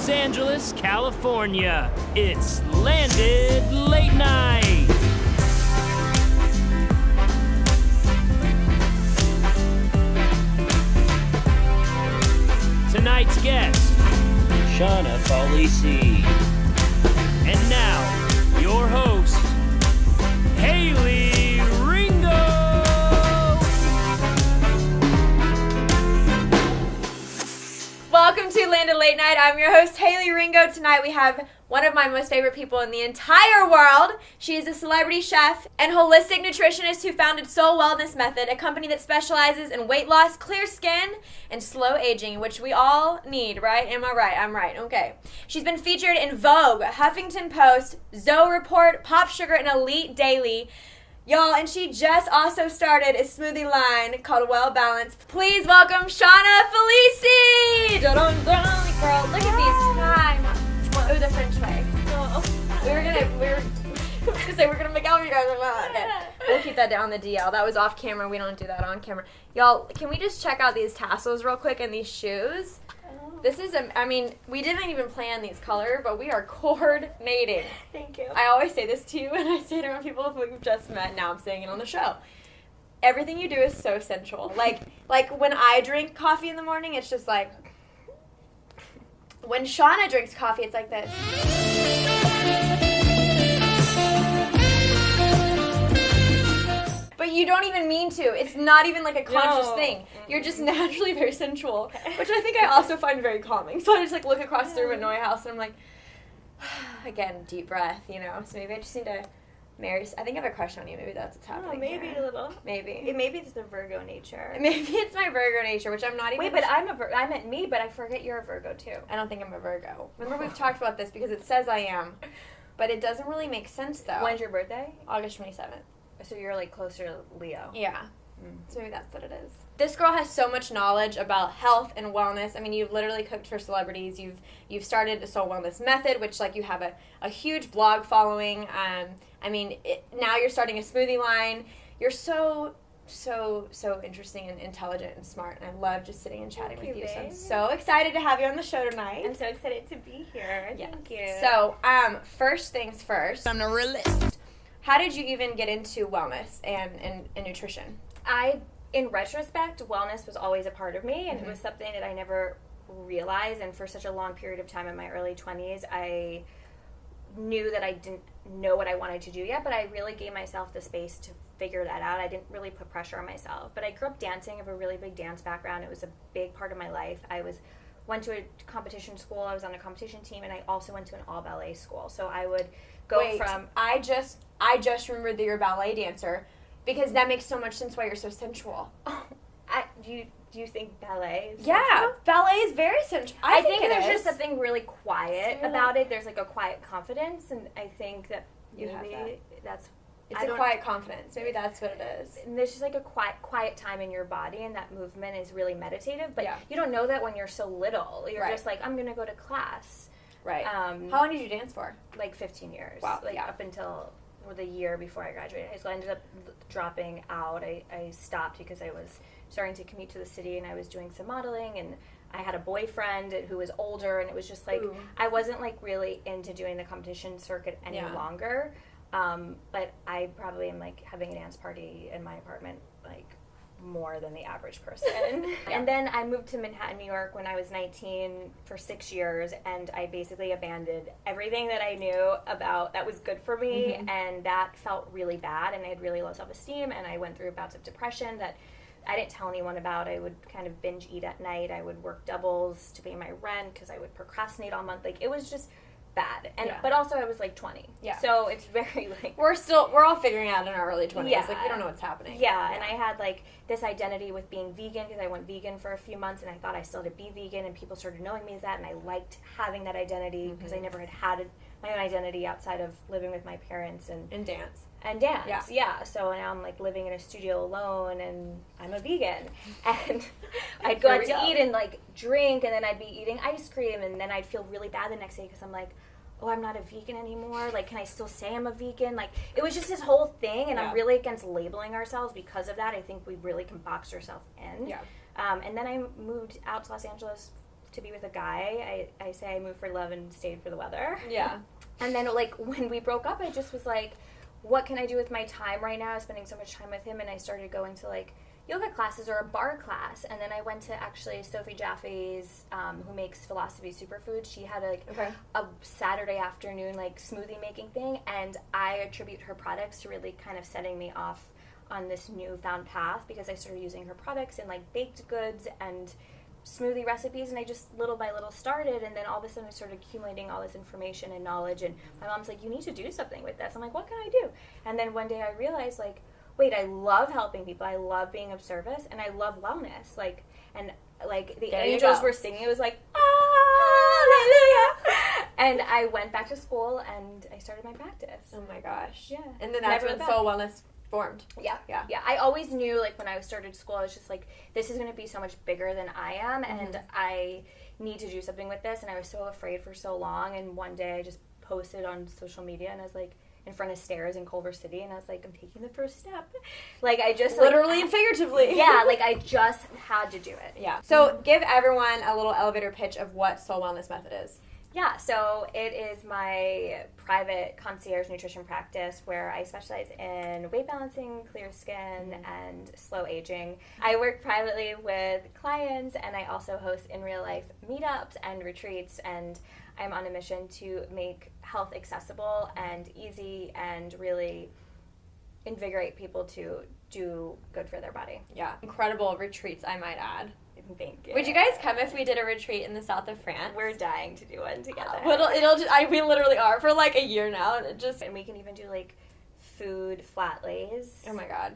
Los Angeles, California. It's Landed Late Night. Tonight's guest, Shauna Faulisi. And now, your host, Haley Ringo. Welcome to Landed Late Night. I'm your host, Haley Ringo. Tonight we have one of my most favorite people in the entire world. She is a celebrity chef and holistic nutritionist who founded Soul Wellness Method, a company that specializes in weight loss, clear skin, and slow aging, which we all need, right? Am I right? I'm right. Okay. She's been featured in Vogue, Huffington Post, Zoe Report, Pop Sugar, and Elite Daily. Y'all, and she just also started a smoothie line called Well Balanced. Please welcome Shauna Faulisi! Girl, look at these times. Oh, the French way. We're gonna make out with you guys. Okay. We'll keep that down the DL. That was off camera. We don't do that on camera. Y'all, can we just check out these tassels real quick and these shoes? This is, we didn't even plan these colors, but we are coordinating. Thank you. I always say this to you, and I say it to people we've just met. Now I'm saying it on the show. Everything you do is so sensual. Like when I drink coffee in the morning, it's just like, when Shauna drinks coffee, it's like this. But you don't even mean to. It's not even like a conscious thing. You're just naturally very sensual, which I think I also find very calming. So I just like look across the room at Noy House and I'm like, again, deep breath, you know. So maybe I just need to marry. I think I have a crush on you. Maybe that's what's happening. Maybe here. a little. Maybe. Maybe it's the Virgo nature. Maybe it's my Virgo nature, which I'm not even. Wait, but I meant me, but I forget you're a Virgo too. I don't think I'm a Virgo. Remember we've talked about this because it says I am, but it doesn't really make sense though. When's your birthday? August 27th. So you're like closer to Leo. Yeah. So maybe that's what it is. This girl has so much knowledge about health and wellness. I mean, you've literally cooked for celebrities. You've started the Soul Wellness Method, which like you have a huge blog following. Now you're starting a smoothie line. You're so interesting and intelligent and smart, and I love just sitting and chatting with you. So I'm so excited to have you on the show tonight. I'm so excited to be here. Yes. Thank you. So, first things first. I'm the realist. How did you even get into wellness and nutrition? In retrospect, wellness was always a part of me, and it was something that I never realized. And for such a long period of time in my early 20s, I knew that I didn't know what I wanted to do yet, but I really gave myself the space to figure that out. I didn't really put pressure on myself. But I grew up dancing. I have a really big dance background. It was a big part of my life. Went to a competition school. I was on a competition team, and I also went to an all ballet school. So I would go from. I just remembered that you're a ballet dancer, because that makes so much sense why you're so sensual. Do you think ballet is Yeah, sensual? ballet is very sensual. I think there's just something really quiet about it. There's like a quiet confidence, and I think that You have that. that's. It's a quiet confidence. Maybe that's what it is. And there's just like a quiet time in your body, and that movement is really meditative. But Yeah. you don't know that when you're so little. You're Right. just like, I'm gonna go to class. Right. How long did you dance for? Like 15 years. Wow. Up until the year before I graduated high school. I ended up dropping out. I stopped because I was starting to commute to the city, and I was doing some modeling, and I had a boyfriend who was older, and it was just like, I wasn't like really into doing the competition circuit any longer. But I probably am like having a dance party in my apartment like more than the average person. And then I moved to Manhattan, New York when I was 19 for 6 years, and I basically abandoned everything that I knew about that was good for me, and that felt really bad, and I had really low self-esteem, and I went through bouts of depression that I didn't tell anyone about. I would kind of binge eat at night. I would work doubles to pay my rent because I would procrastinate all month. Like, it was just bad. And but also I was like 20. Yeah. So it's very like we're all figuring out in our early 20s. Yeah. Like, we don't know what's happening. Yeah. And I had like this identity with being vegan because I went vegan for a few months, and I thought I still had to be vegan, and people started knowing me as that, and I liked having that identity because I never had my own identity outside of living with my parents and dance. Yeah. So now I'm like living in a studio alone, and I'm a vegan, and I'd go out to eat and like drink, and then I'd be eating ice cream, and then I'd feel really bad the next day because I'm like, oh, I'm not a vegan anymore. Like, can I still say I'm a vegan? Like, it was just this whole thing, and I'm really against labeling ourselves because of that. I think we really can box ourselves in. Yeah. And then I moved out to Los Angeles to be with a guy. I say I moved for love and stayed for the weather. Yeah. And then, like, when we broke up, I just was like, what can I do with my time right now? I was spending so much time with him, and I started going to, like, yoga classes or a bar class. And then I went to, actually, Sophie Jaffe's, who makes Philosophy Superfood. She had, a Saturday afternoon, like, smoothie making thing, and I attribute her products to really kind of setting me off on this newfound path, because I started using her products in, like, baked goods and smoothie recipes, and I just little by little started, and then all of a sudden I started accumulating all this information and knowledge, and my mom's like, you need to do something with this. I'm like, what can I do? And then one day I realized, like, wait, I love helping people, I love being of service, and I love wellness, like, and like the angels were singing, it was like, hallelujah. And I went back to school and I started my practice. Oh my gosh. Yeah. And then that's when Soul Wellness formed. Yeah. I always knew, like, when I started school, I was just like, this is going to be so much bigger than I am, and I need to do something with this. And I was so afraid for so long. And one day I just posted on social media, and I was like, in front of stairs in Culver City, and I was like, I'm taking the first step. Like, I just literally and figuratively. Yeah, like, I just had to do it. Yeah. So give everyone a little elevator pitch of what Soul Wellness Method is. Yeah, so it is my private concierge nutrition practice where I specialize in weight balancing, clear skin, and slow aging. I work privately with clients, and I also host in real life meetups and retreats, and I'm on a mission to make health accessible and easy and really invigorate people to do good for their body. Yeah, incredible retreats, I might add. Thank you. Would you guys come if we did a retreat in the south of France? We're dying to do one together. We literally are for like a year now, and we can even do like food flat lays. Oh my god.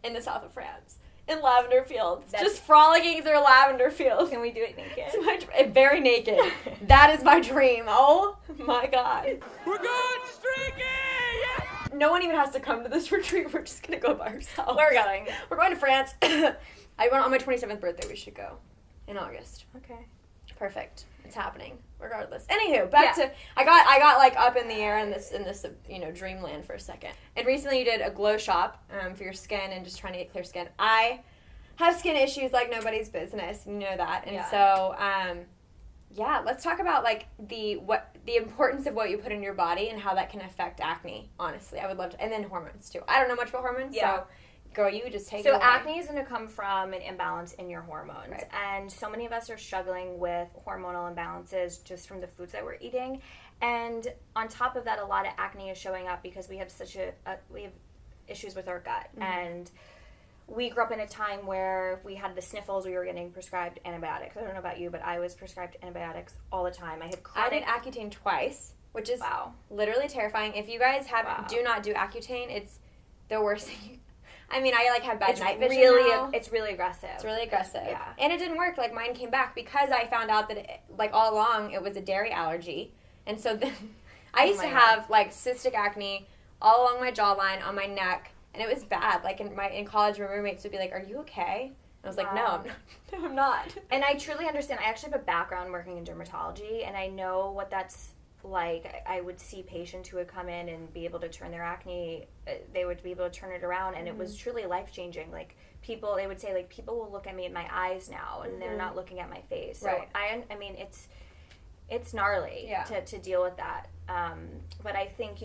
In the south of France. In lavender fields. Just frolicking through lavender fields. Can we do it naked? It's very naked. That is my dream. Oh my god. We're going streaking! Yeah! No one even has to come to this retreat. We're just gonna go by ourselves. We're going. We're going to France. I went on my 27th birthday. We should go in August. Okay. Perfect. It's happening. Regardless. Anywho, back to I got like up in the air in this dreamland for a second. And recently you did a glow shop for your skin and just trying to get clear skin. I have skin issues like nobody's business. You know that. And so let's talk about like the importance of what you put in your body and how that can affect acne. Honestly, I would love to, and then hormones too. I don't know much about hormones, so girl, you just take it away. So acne is going to come from an imbalance in your hormones. Right. And so many of us are struggling with hormonal imbalances just from the foods that we're eating. And on top of that, a lot of acne is showing up because we have we have issues with our gut. Mm-hmm. And we grew up in a time where if we had the sniffles, we were getting prescribed antibiotics. I don't know about you, but I was prescribed antibiotics all the time. I did Accutane twice, which is literally terrifying. If you guys do not do Accutane, it's the worst thing. I mean, I have bad night vision now. It's really aggressive. It's really aggressive. Yeah. And it didn't work. Like, mine came back because I found out that, all along, it was a dairy allergy. And so then I used to have, cystic acne all along my jawline, on my neck, and it was bad. Like, in college, my roommates would be like, are you okay? And I was like, no, I'm not. And I truly understand. I actually have a background working in dermatology, and I know what that's like. I would see patients who would come in and be able to turn their acne, they would be able to turn it around, and it was truly life-changing. Like, they would say, people will look at me in my eyes now, and they're not looking at my face. So, I mean, it's gnarly to deal with that. But I think,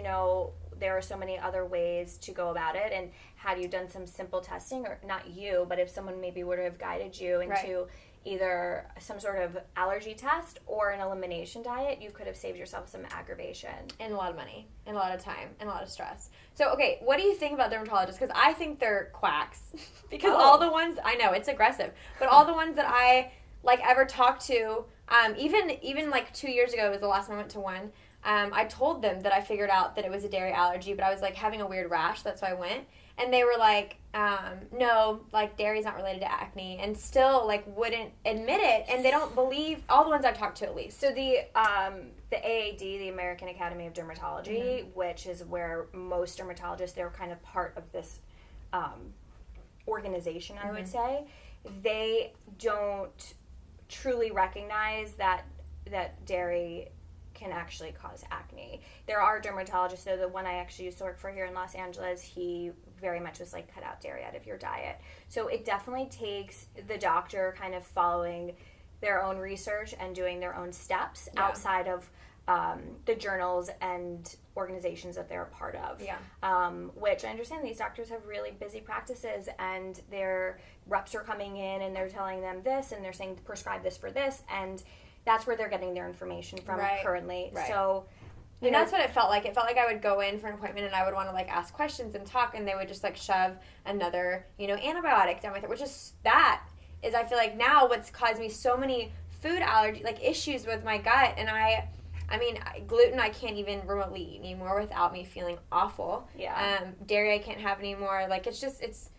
there are so many other ways to go about it, and had you done some simple testing, or not you, but if someone maybe would have guided you into either some sort of allergy test or an elimination diet, you could have saved yourself some aggravation. And a lot of money, and a lot of time, and a lot of stress. So, okay, what do you think about dermatologists? Because I think they're quacks. Because all the ones, I know, it's aggressive, but all the ones that I, ever talked to, even 2 years ago was the last time I went to one, I told them that I figured out that it was a dairy allergy, but I was, having a weird rash, that's why I went. And they were like, no, dairy's not related to acne, and still, wouldn't admit it, and they don't believe, all the ones I've talked to at least. So the AAD, the American Academy of Dermatology, which is where most dermatologists, they're kind of part of this organization, I would say, they don't truly recognize that dairy can actually cause acne. There are dermatologists, though the one I actually used to work for here in Los Angeles, he very much was cut out dairy out of your diet. So it definitely takes the doctor kind of following their own research and doing their own steps outside of the journals and organizations that they're a part of. Which I understand these doctors have really busy practices, and their reps are coming in and they're telling them this, and they're saying prescribe this for this, and that's where they're getting their information from currently. So, and that's what it felt like. It felt like I would go in for an appointment and I would want to, like, ask questions and talk, and they would just, like, shove another, antibiotic down with it, which is, I feel like now what's caused me so many food allergy, like, issues with my gut, and I mean, gluten I can't even remotely eat anymore without me feeling awful. Dairy I can't have anymore. Like, it's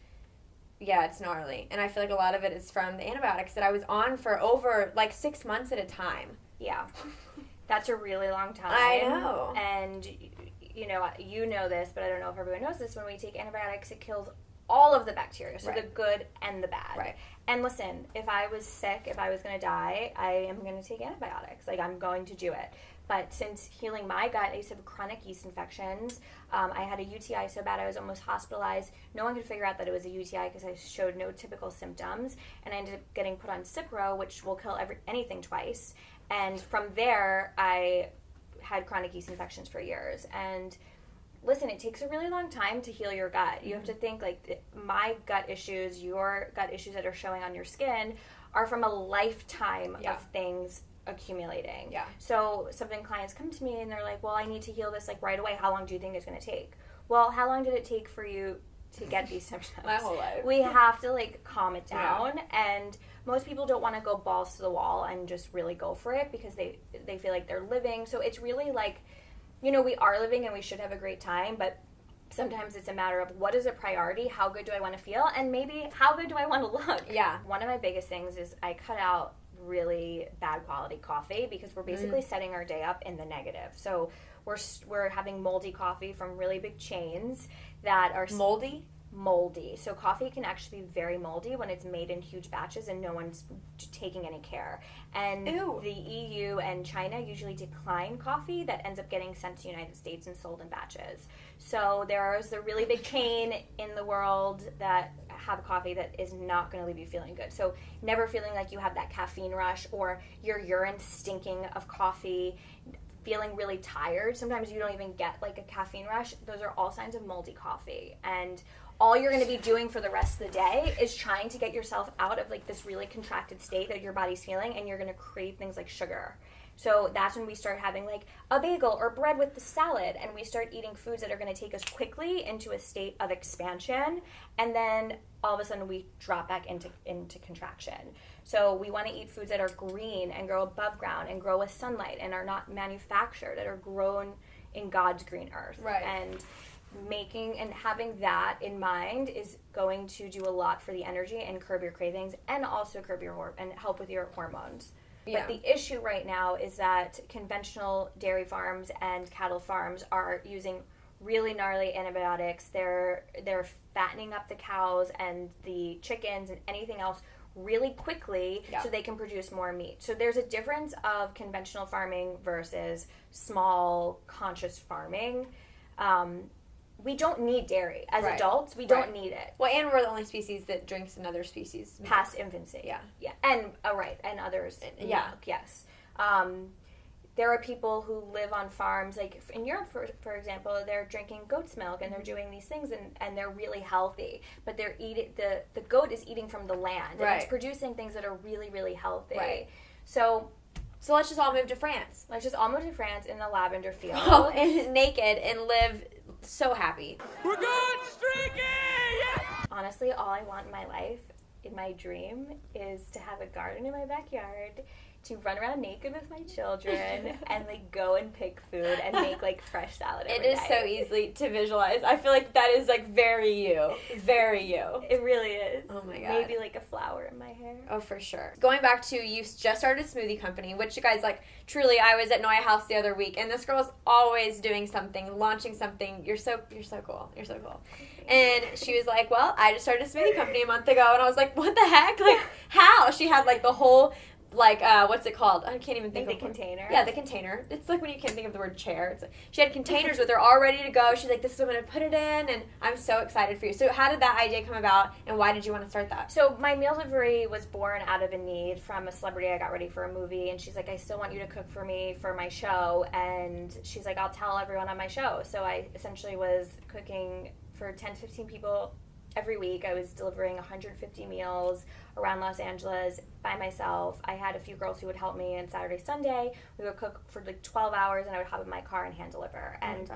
gnarly. And I feel like a lot of it is from the antibiotics that I was on for over, like, 6 months at a time. Yeah. That's a really long time. I know. And, you know this, but I don't know if everyone knows this. When we take antibiotics, it kills all of the bacteria, so the good and the bad. Right. And listen, if I was sick, if I was going to die, I am going to take antibiotics. Like, I'm going to do it. But since healing my gut, I used to have chronic yeast infections. I had a UTI so bad I was almost hospitalized. No one could figure out that it was a UTI because I showed no typical symptoms. And I ended up getting put on Cipro, which will kill anything twice. And from there, I had chronic yeast infections for years. And listen, it takes a really long time to heal your gut. You have to think, like, my gut issues, your gut issues that are showing on your skin are from a lifetime of things accumulating. So something clients come to me and they're like, well, I need to heal this, like, right away. How long do you think it's going to take? Well, how long did it take for you to get these symptoms? My whole life. We have to, like, calm it down. And most people don't want to go balls to the wall and just really go for it because they feel like they're living. So it's really like, we are living and we should have a great time, but sometimes it's a matter of what is a priority, how good do I want to feel, and maybe how good do I want to look. One of my biggest things is I cut out really bad quality coffee because we're basically setting our day up in the negative. So we're having moldy coffee from really big chains that are moldy. So coffee can actually be very moldy when it's made in huge batches and no one's taking any care. And the EU and China usually decline coffee that ends up getting sent to the United States and sold in batches. So there's a really big chain in the world that have coffee that is not going to leave you feeling good. So never feeling like you have that caffeine rush or your urine stinking of coffee, feeling really tired. Sometimes you don't even get, like, a caffeine rush. Those are all signs of moldy coffee. And all you're going to be doing for the rest of the day is trying to get yourself out of, like, this really contracted state that your body's feeling, and you're going to crave things like sugar. So that's when we start having, like, a bagel or bread with the salad, and we start eating foods that are going to take us quickly into a state of expansion, and then all of a sudden we drop back into contraction. So we want to eat foods that are green and grow above ground and grow with sunlight and are not manufactured, that are grown in God's green earth. And making and having that in mind is going to do a lot for the energy and curb your cravings and also curb your and help with your hormones. But the issue right now is that conventional dairy farms and cattle farms are using really gnarly antibiotics. They're fattening up the cows and the chickens and anything else really quickly so they can produce more meat. So there's a difference of conventional farming versus small conscious farming. We don't need dairy. As adults, we don't need it. Well, and we're the only species that drinks another species' milk. Past infancy. And and others milk, yes. There are people who live on farms, like in Europe, for example, they're drinking goat's milk and they're doing these things and they're really healthy. But they're eating the goat is eating from the land and it's producing things that are really, really healthy. So let's just all move to France. Let's just all move to France in the lavender field. And naked and live so happy. We're going streaky! Yes! Honestly, all I want in my life, in my dream, is to have a garden in my backyard, to run around naked with my children, and, like, go and pick food and make, like, fresh salad every day. It is so easy to visualize. I feel like that is, like, very you. Very you. It really is. Oh, my God. Maybe, like, a flower in my hair. Oh, for sure. Going back to, you just started a smoothie company, which, you guys, like, truly, I was at Noya House the other week, and this girl's always doing something, launching something. You're so cool. You're so cool. And she was like, well, I just started a smoothie company a month ago, and I was like, what the heck? Like, how? She had, like, the whole like, what's it called? I can't even think the of container. Yeah, the container. It's like when you can't think of the word chair. It's like, she had containers with her all ready to go. She's like, this is what I'm going to put it in, and I'm so excited for you. So how did that idea come about, and why did you want to start that? So my meal delivery was born out of a need from a celebrity I got ready for a movie, and she's like, I still want you to cook for me for my show, and she's like, I'll tell everyone on my show. So I essentially was cooking for 10 to 15 people every week. I was delivering 150 meals around Los Angeles by myself. I had a few girls who would help me, and Saturday, Sunday, we would cook for like 12 hours, and I would hop in my car and hand deliver. And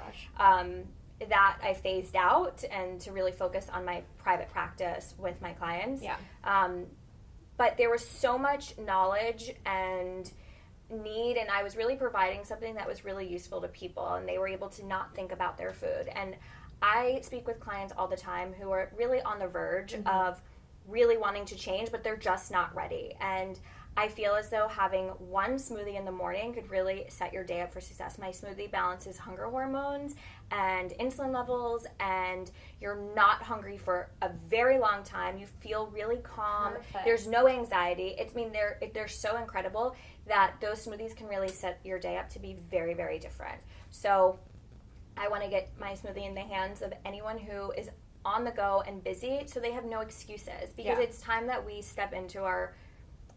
that I phased out, and to really focus on my private practice with my clients. Yeah. But there was so much knowledge and need, and I was really providing something that was really useful to people, and they were able to not think about their food. And I speak with clients all the time who are really on the verge of really wanting to change, but they're just not ready. And I feel as though having one smoothie in the morning could really set your day up for success. My smoothie balances hunger hormones and insulin levels, and you're not hungry for a very long time. You feel really calm. Perfect. There's no anxiety. They're so incredible that those smoothies can really set your day up to be very, very different. So I want to get my smoothie in the hands of anyone who is on the go and busy, so they have no excuses, because it's time that we step into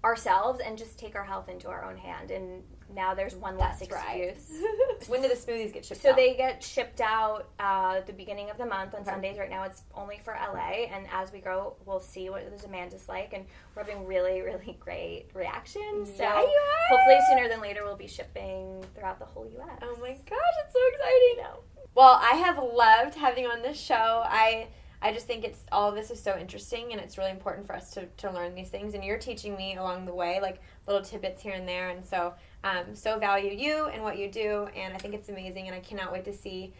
ourselves and just take our health into our own hand. And now there's one less excuse. Right. When do the smoothies get shipped out? So they get shipped out at the beginning of the month on Sundays. Right now it's only for LA, and as we grow, we'll see what the demand is like, and we're having really, really great reactions. So Yeah, you are. hopefully sooner than later we'll be shipping throughout the whole U.S. Oh my gosh, it's so exciting. Well, I have loved having you on this show. I just think all of this is so interesting, and it's really important for us to learn these things, and you're teaching me along the way, like little tidbits here and there, and so value you and what you do, and I think it's amazing, and I cannot wait to see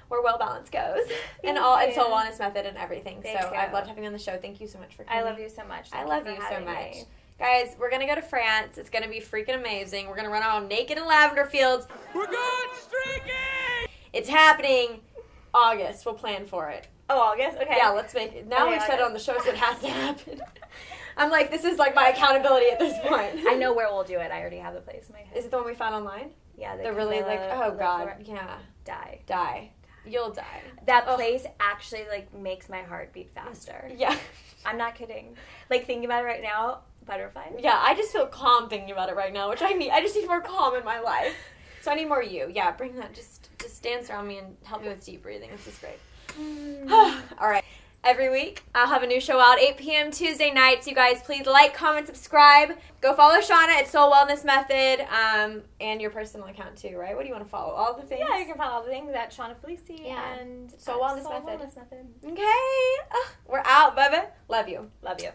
where Well Balance goes and Soul Wellness Method and everything. Thank so you. I've loved having you on the show. Thank you so much for coming. I love you so much. I love you so much. Guys, we're going to go to France. It's going to be freaking amazing. We're going to run around naked in lavender fields. We're going streaking! It's happening August. We'll plan for it. Oh, August? Okay. Yeah, let's make it. Now Okay, we've said it on the show, so it has to happen. I'm like, this is like my accountability at this point. I know where we'll do it. I already have the place in my head. Is it the one we found online? Yeah. They're really like, oh God, yeah. Die. You'll die. That place actually like makes my heart beat faster. Yeah. I'm not kidding. Like thinking about it right now, butterflies. Yeah, I just feel calm thinking about it right now, which I need. I just need more calm in my life. So I need more you. Yeah, bring that. Just dance around me and help me with deep breathing. This is great. All right. Every week, I'll have a new show out, 8 p.m. Tuesday nights. You guys, please like, comment, subscribe. Go follow Shauna at Soul Wellness Method, and your personal account too, right? What do you want to follow? All the things? Yeah, you can follow all the things at Shauna Faulisi and Soul Wellness Soul Method. Wellness Method. Okay. We're out, baby. Love you. Love you.